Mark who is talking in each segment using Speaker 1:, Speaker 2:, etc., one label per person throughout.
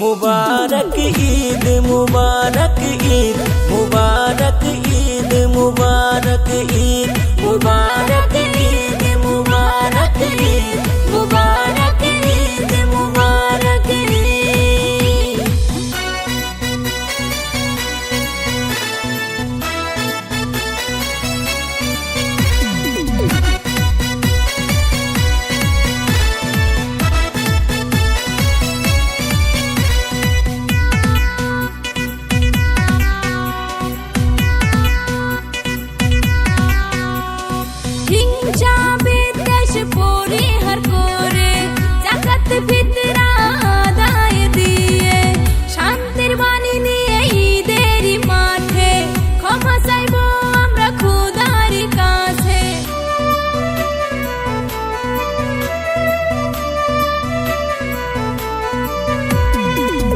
Speaker 1: मुबारक ईद मुबारक ईद मुबारक ईद मुबारक ईद मुबारक ईद मुबारक ईद मुबारक ईद मुबारक ईद।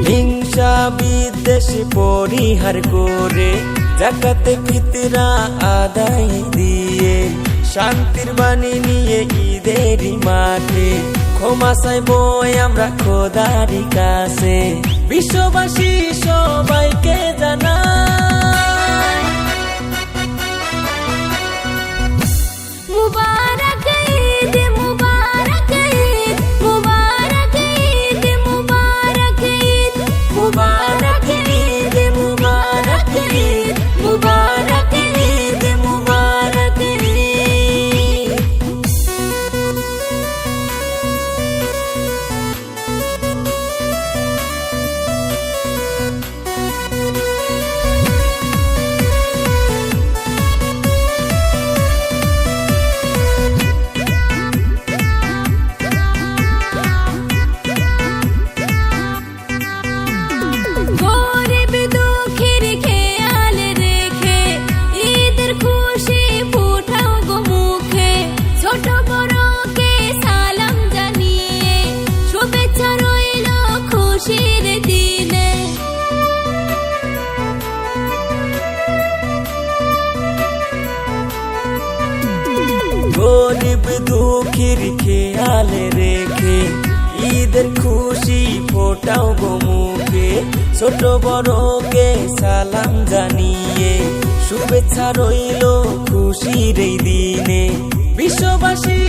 Speaker 1: হিংসা বিদ্বেষ পরিহার করে যাকাত ফিতরা আদায় দিয়ে শান্তির বাণী নিয়ে ঈদের মাঠে ক্ষমা চাইবো আমরা খোদার কাছে। বিশ্ববাসী সবাইকে জানাই
Speaker 2: মুবারক ঈদ মুবারক ঈদ মুবারক ঈদ মুবারক ঈদ
Speaker 1: मुबारक ईद मुबारक ईद मुबारक ईद मुबारक ईद। গরিব দুঃখীর খেয়াল রেখে ঈদের খুশি ফোটাও গো মুখে ছোট বড়কে সালাম জানিয়ে শুভেচ্ছা রইল খুশির এই দিনে। বিশ্ববাসী